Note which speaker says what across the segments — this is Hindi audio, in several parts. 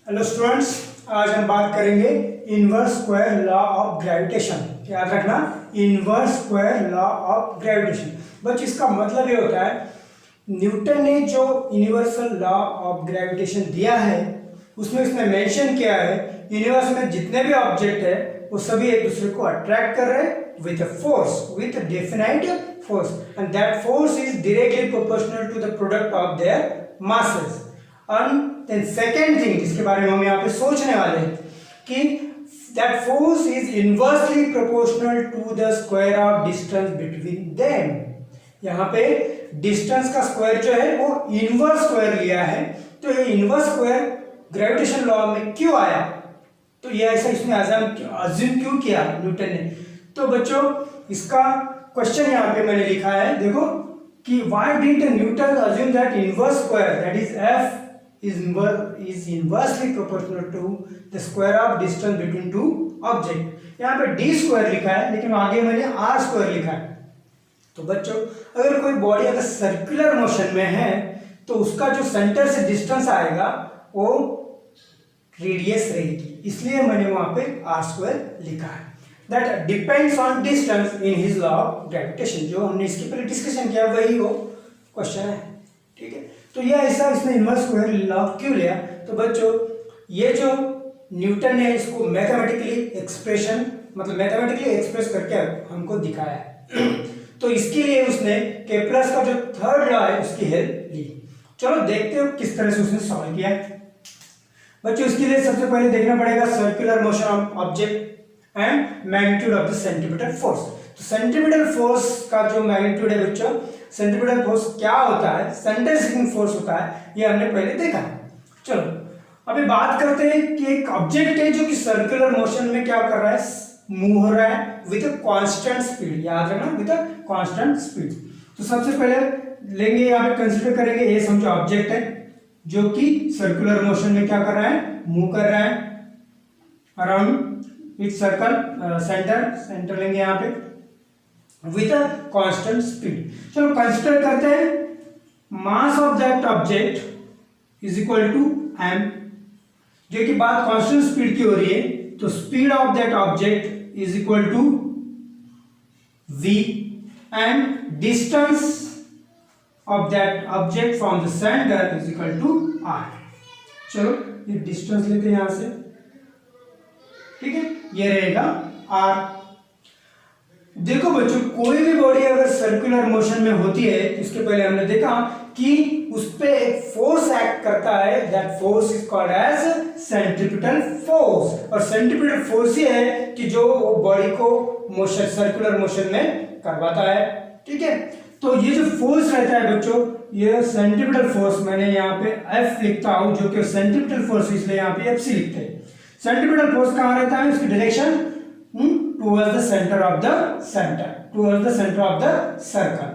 Speaker 1: हेलो स्टूडेंट्स, आज हम बात करेंगे inverse square law of gravitation. याद रखना, inverse square law of gravitation. बच्चों, इसका मतलब ये होता है न्यूटन ने जो यूनिवर्सल लॉ ऑफ ग्रेविटेशन दिया है उसमें उसने मेंशन किया है यूनिवर्स में जितने भी ऑब्जेक्ट है वो सभी एक दूसरे को अट्रैक्ट कर रहे हैं with a force, with definite force, and that force is directly proportional to the product of their masses. And then second thing जिसके बारे में हम यहाँ पे सोचने वाले हैं कि that force is inversely proportional to the square of distance between them. यहाँ पे डिस्टेंस का स्क्वायर जो है वो इनवर्स स्क्वायर लिया है, तो ये इनवर्स स्क्वायर ग्रेविटेशन लॉ में क्यों आया, तो ये ऐसा इसमें अज्यूम क्यों किया न्यूटन ने। तो बच्चों, इसका क्वेश्चन यहाँ पे मैंने लिखा है, देखो कि why did Newton assume that inverse square, that is f is inversely proportional to the square of distance between two object। यहाँ पे d स्क्वायर लिखा है लेकिन आगे मैंने r स्क्वायर लिखा है। तो बच्चों, अगर कोई बॉडी अगर सर्कुलर मोशन में है तो उसका जो सेंटर से डिस्टेंस आएगा वो रेडियस रहेगी, इसलिए मैंने वहां पे r स्क्वायर लिखा है। That depends on distance in his law of gravitation. जो हमने इसके पहले डिस्कशन किया वही वो क्वेश्चन है, ठीक है। तो ये ऐसा इसने इनवर्स स्क्वायर लॉ क्यों लिया, तो बच्चों ये जो न्यूटन ने इसको मैथमेटिकली एक्सप्रेशन मतलब मैथमेटिकली एक्सप्रेस करके हमको दिखाया है तो इसके लिए उसने केप्लर का जो थर्ड लॉ है उसकी हेल्प ली। चलो देखते हो किस तरह से उसने सॉल्व किया। बच्चों, इसके लिए सबसे पहले देखना पड़ेगा circular motion of object and magnitude of the centripetal force. तो सेंट्रीपिटल फोर्स का जो मैग्नीट्यूड है बच्चों, सेंट्रीपिटल फोर्स क्या होता है, सेंटर सेकिंग फोर्स होता है, ये हमने पहले देखा है। चलो अभी बात करते हैं कि एक ऑब्जेक्ट है जो कि सर्कुलर मोशन में क्या कर रहा है, मूव हो रहा है विद अ कांस्टेंट स्पीड। याद रखना, विद अ कांस्टेंट स्पीड। तो सबसे पहले लेंगे, यहाँ पे कंसीडर करेंगे ये समझो ऑब्जेक्ट है जो कि सर्कुलर मोशन में क्या कर रहा है, मूव कर रहा है अराउंड इट्स सर्कल सेंटर लेंगे यहाँ पे विद अ कांस्टेंट स्पीड। चलो कंसीडर करते हैं mass of that object is equal to m, जो कि बात कांस्टेंट स्पीड की हो रही है, तो speed of that object is equal to v and distance of that object from the center is equal to r। चलो ये डिस्टेंस लेते हैं यहां से, ठीक है, ये रहेगा r। देखो बच्चों, कोई भी बॉडी अगर सर्कुलर मोशन में होती है तो इसके पहले हमने देखा कि उस पे एक फोर्स एक्ट करता है, that force is called as centripetal force. और सेंट्रीपिटल फोर्स ये है कि जो बॉडी को मोशन सर्कुलर मोशन में करवाता है, ठीक है। तो ये जो फोर्स रहता है बच्चों, ये सेंट्रीपिटल फोर्स मैंने यहाँ पे F लिखता हूं, जो कि सेंट्रीपिटल फोर्स इसलिए यहाँ पे FC लिखते हैं। सेंट्रीपिटल फोर्स कहाँ रहता है, उसकी direction towards the centre of the circle,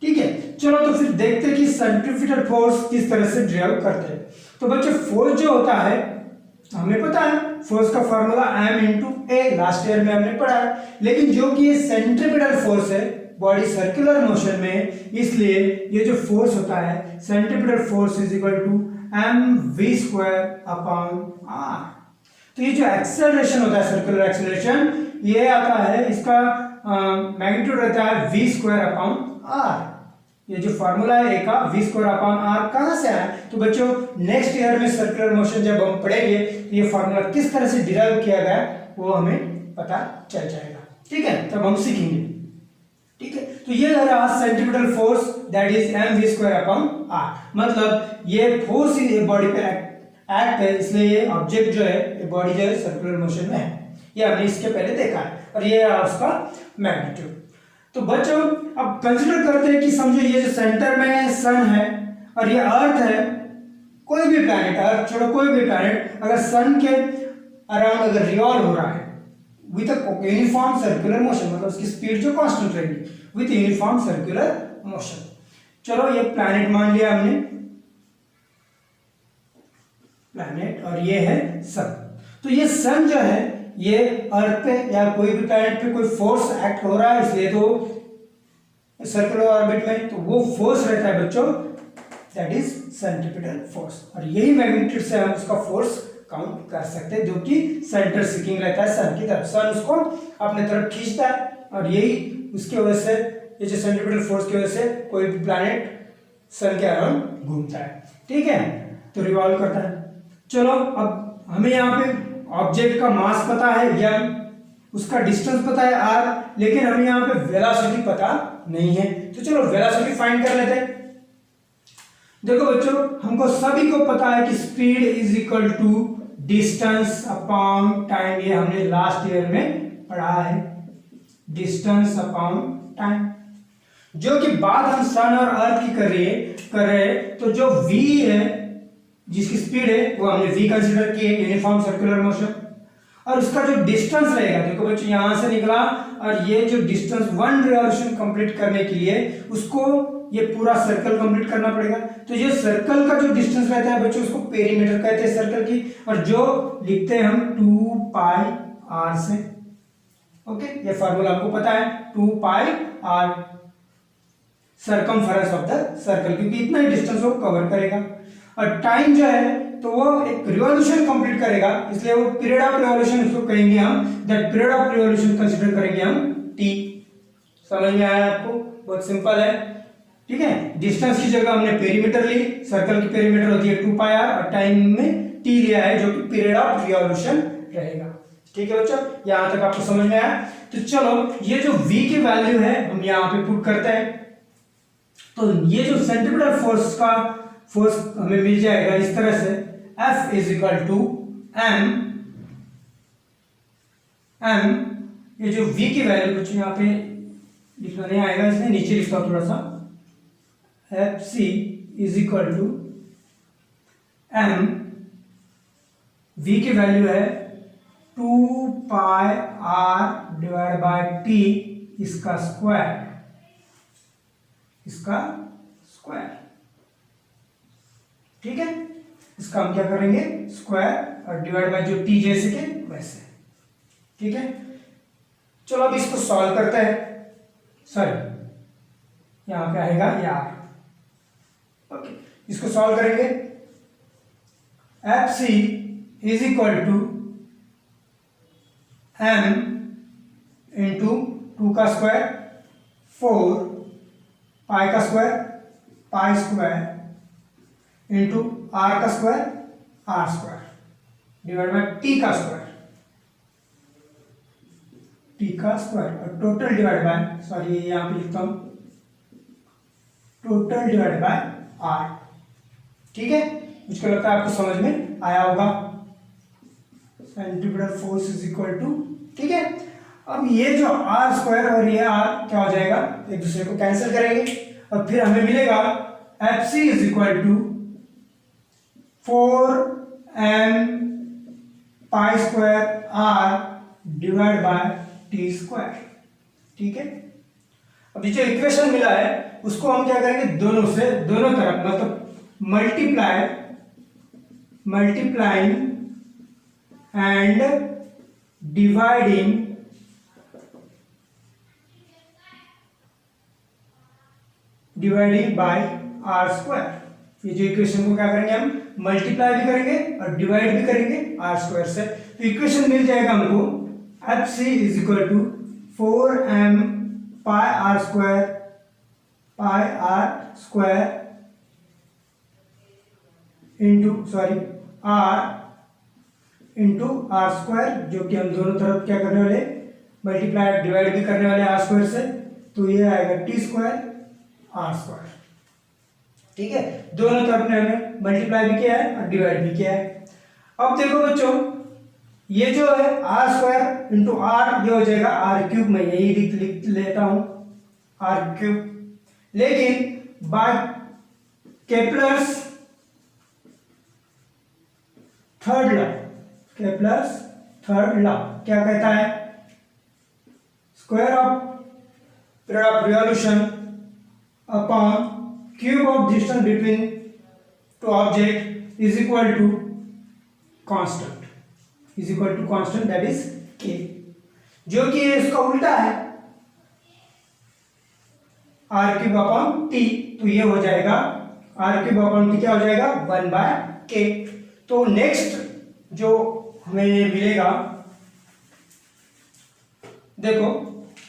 Speaker 1: ठीक है। चलो तो फिर देखते हैं कि सेंट्रीपिटल फोर्स किस तरह से ड्राइव करते हैं। तो बच्चों, फोर्स जो होता है हमें पता है, फोर्स का formula m into a, last year में हमने पढ़ा है। लेकिन जो कि ये सेंट्रीपिटल फोर्स है, बॉडी सर्कुलर मोशन में, इसलिए ये जो फोर्स होता है centripetal force is equal to mv square upon r। तो ये जो एक्सेलरेशन होता है सर्कुलर एक्सेलरेशन, ये आता है, इसका मैग्नीट्यूड रहता है v स्क्वायर अपॉन r। ये जो फॉर्मूला है ए का v स्क्वायर अपॉन r कहां से आया, तो बच्चों नेक्स्ट ईयर में सर्कुलर मोशन जब हम पढ़ेंगे तो ये फॉर्मूला किस तरह से डिराइव किया गया वो हमें पता चल जाएगा, ठीक है, तब हम सीखेंगे, ठीक है। तो ये रहा centripetal force, that is mv square upon r। मतलब ये फोर्स ही बॉडी पे एक्ट है, इसलिए ये ऑब्जेक्ट जो है, ये बॉडी जो है सर्कुलर मोशन में है, ये हमने इसके पहले देखा है, और ये है उसका मैग्नीट्यूड। तो बच्चों अब कंसीडर करते हैं कि समझो ये जो सेंटर में सन है और ये अर्थ है, कोई भी प्लैनेट, अर्थ छोड़ो कोई भी प्लैनेट अगर सन के अराउंड अगर रिवॉल्व हो रहा है विथ यूनिफॉर्म सर्कुलर मोशन, मतलब उसकी स्पीड जो कांस्टेंट रहेगी विथ यूनिफॉर्म सर्कुलर मोशन। चलो ये प्लैनेट मान लिया हमने, प्लैनेट, और ये है सन। तो ये सन जो है ये अर्थ पे या कोई भी प्लैनेट पे कोई फोर्स एक्ट हो रहा है, इसलिए तो सर्कुलर ऑर्बिट में, तो वो फोर्स रहता है बच्चों, दैट इज सेंट्रीपिटल फोर्स, और यही मैग्नीट्यूड से हम उसका फोर्स काउंट कर सकते हैं, जो कि सेंटर सीकिंग रहता है सन की तरफ। सन उसको अपने तरफ खींचता है और यही उसकी वजह से, ये जो सेंट्रीपिटल फोर्स की वजह से कोई भी प्लैनेट सन के अराउंड घूमता है, ठीक है, तो रिवॉल्व करता है। चलो अब हमें यहाँ पे ऑब्जेक्ट का मास पता है m, उसका डिस्टेंस पता है r, लेकिन हमें यहाँ पे वेलोसिटी पता नहीं है। तो चलो वेलोसिटी फाइंड कर लेते हैं। देखो बच्चों, हमको सभी को पता है कि speed is equal to distance upon time, ये हमने लास्ट ईयर में पढ़ा है, डिस्टेंस अपॉन टाइम। जो कि बात हम सन और अर्थ की कर रहे हैं, तो जो v है, जिसकी स्पीड है, वो हमने v कंसीडर की है, यूनिफॉर्म सर्कुलर मोशन। और उसका जो डिस्टेंस रहेगा, देखो बच्चों यहां से निकला और ये जो डिस्टेंस 1 रिवॉल्यूशन कंप्लीट करने के लिए उसको ये पूरा सर्कल कंप्लीट करना पड़ेगा। तो ये सर्कल का जो डिस्टेंस रहता है बच्चों, उसको पेरीमीटर कहते हैं सर्कल की, और जो लिखते हैं हम 2 पाई r से। ओके, ये फार्मूला आपको पता है, 2 pi r circumference of the circle, क्योंकि इतना ही डिस्टेंस वो कवर करेगा। और टाइम जो है तो वो एक रिवॉल्यूशन कंप्लीट करेगा, इसलिए वो पीरियड ऑफ रिवॉल्यूशन उसको कहेंगे हम, that period of revolution consider करेंगे हम t। समझ में आया आपको? बहुत सिंपल है, ठीक है। डिस्टेंस की जगह हमने पेरीमीटर ली, सर्कल की पेरीमीटर होती है 2 पाई r, और टाइम में t लिया है जो कि पीरियड ऑफ रिवॉल्यूशन रहेगा, ठीक है बच्चों। यहां तक आपको समझ में आया? तो चलो ये जो v की वैल्यू है हम यहां पे पुट करते हैं। तो ये जो सेंट्रीपिटल फोर्स का फोर्स हमें मिल जाएगा इस तरह से, F is equal to m, ये जो v की वैल्यू कुछ यहाँ पे लिखना नहीं आएगा, इसलिए नीचे लिखता थोड़ा सा, Fc is equal to m, v की वैल्यू है 2 pi r divide by t, इसका स्क्वायर, ठीक है। इसका हम क्या करेंगे, स्क्वायर और डिवाइड बाय जो t जैसे के वैसे, ठीक है। चलो अब इसको सॉल्व करते हैं। सॉरी, यहां पे आएगा यार, ओके, इसको सॉल्व करेंगे। Fc is equal to m into 2 का स्क्वायर 4 पाई का square pi square into r का square r square divide by t का स्क्वायर और टोटल डिवाइड बाय, सॉरी यहां पे लिखता हूं, टोटल डिवाइड बाय r, ठीक है। मुझको लगता है आपको समझ में आया होगा। Centripetal force is equal to, ठीक है। अब ये जो r स्क्वायर और ये r क्या हो जाएगा, एक दूसरे को कैंसिल करेंगे और फिर हमें मिलेगा Fc is equal to 4m pi square r divide by t square, ठीक है। अब ये जो इक्वेशन मिला है उसको हम क्या करेंगे, दोनों तरफ मतलब multiplying and dividing by r square. ये जो इक्वेशन को क्या करेंगे, हम मल्टीप्लाई भी करेंगे और डिवाइड भी करेंगे r स्क्वायर से। तो इक्वेशन मिल जाएगा हमको Fc is equal to 4m pi r square into r square, जो कि हम दोनों तरफ क्या करने वाले, मल्टीप्लाई डिवाइड भी करने वाले r स्क्वायर से, तो ये आएगा t स्क्वायर r स्क्वायर, ठीक है। दोनों तरफ ने हमें मल्टीप्लाई भी किया है और डिवाइड भी किया है। अब देखो बच्चों, ये जो है r स्क्वायर इंटू r, ये हो जाएगा r क्यूब, मैं यही लिख लेता हूं r क्यूब। लेकिन बाय केपलर्स थर्ड लॉ क्या कहता है, square of period of revolution upon cube of distance between two object is equal to constant, that is k, जो कि इसका उल्टा है r क्यूब अपॉन t। तो ये हो जाएगा r क्यूब अपॉन t क्या हो जाएगा, 1/k। तो नेक्स्ट जो हमें ये मिलेगा, देखो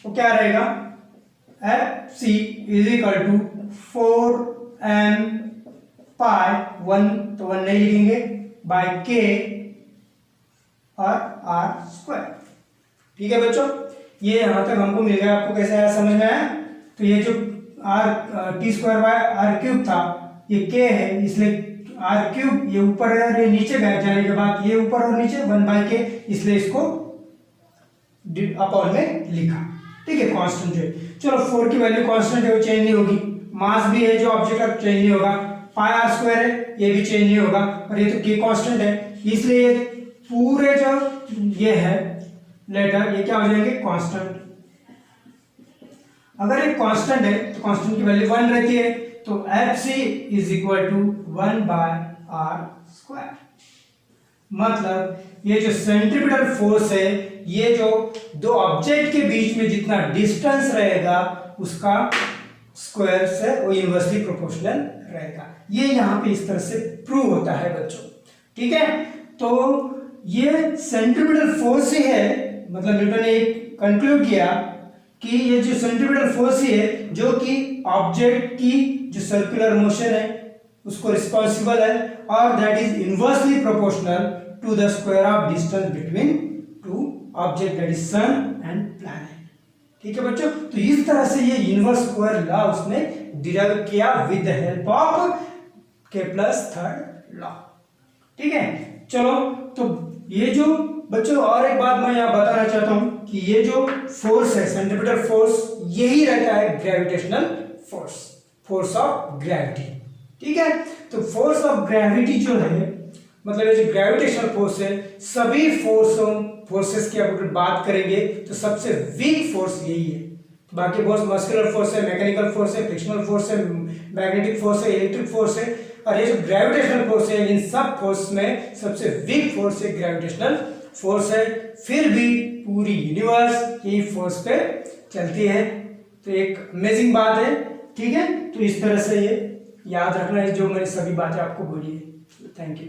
Speaker 1: वो क्या रहेगा, F C is equal to 4m pi 1 तो 1 नहीं लिखेंगे बाय के और आर स्क्वायर। ठीक है बच्चों, ये यहां तक हमको मिल गया। आपको कैसे आया, समझ में आया? तो ये जो R T square by R cube था, ये के है, इसलिए आर क्यूब ये ऊपर है, ये नीचे बैठ जाने के बाद ये ऊपर और नीचे 1 बाय के, इसलिए इसको अपॉन में लिखा। ठीक है, कांस्टेंट जो है, चलो 4 की वैल्यू कांस्टेंट है, वो चेंज नहीं होगी। मास भी है जो ऑब्जेक्ट का, चेंज नहीं होगा। पाई आर स्क्वायर है, ये भी चेंज नहीं होगा, और ये तो के कांस्टेंट है, इसलिए पूरे जो ये है लेटर, ये क्या हो जाएंगे, कांस्टेंट। अगर ये कांस्टेंट है तो कांस्टेंट की वैल्यू 1 रहती है, तो F C is equal to 1 by R square. मतलब ये जो सेंट्रीपिटल फोर्स है, ये जो दो ऑब्जेक्ट के बीच में जितना डिस्टेंस रहेगा उसका स्क्वायर से वो इनवर्सली प्रोपोर्शनल रहेगा। ये यहाँ पे इस तरह से प्रूव होता है बच्चों। ठीक है, तो ये सेंट्रीपिटल फोर्स ही है, मतलब न्यूटन ने कंक्लूड किया कि ये जो सेंट्रीपिटल फोर्स ही है जो कि ऑब्जेक्ट की जो सर्कुलर मोशन है उसको रिस्पॉन्सिबल है, और that is inversely proportional to the square of distance between two object, that is sun and planet. ठीक है बच्चों, तो इस तरह से ये यूनिवर्स स्क्वायर लॉ उसने डिराइव किया with the help of Kepler's third law. ठीक है, चलो, तो ये जो बच्चों और एक बात मैं यहाँ बताना चाहता हूं कि ये जो फोर्स है सेंट्रीपिटल फोर्स, यही रहता है gravitational force, force of gravity. ठीक है, तो फोर्स ऑफ ग्रेविटी जो है, मतलब ये जो ग्रेविटेशनल फोर्स है, सभी फोर्सेस की अगर बात करेंगे तो सबसे वीक फोर्स यही है। बाकी बहुत मस्कुलर फोर्स है, मैकेनिकल फोर्स है, फ्रिक्शनल फोर्स है, मैग्नेटिक फोर्स है, इलेक्ट्रिक फोर्स है, और ये जो ग्रेविटेशनल फोर्स है, इन सब फोर्स में सबसे वीक फोर्स है ग्रेविटेशनल फोर्स है। फिर भी पूरी यूनिवर्स यही फोर्स पे चलती है, तो एक अमेजिंग बात है। ठीक है, तो इस तरह से ये याद रखना है जो मैंने सभी बातें आपको बोली है। Thank you.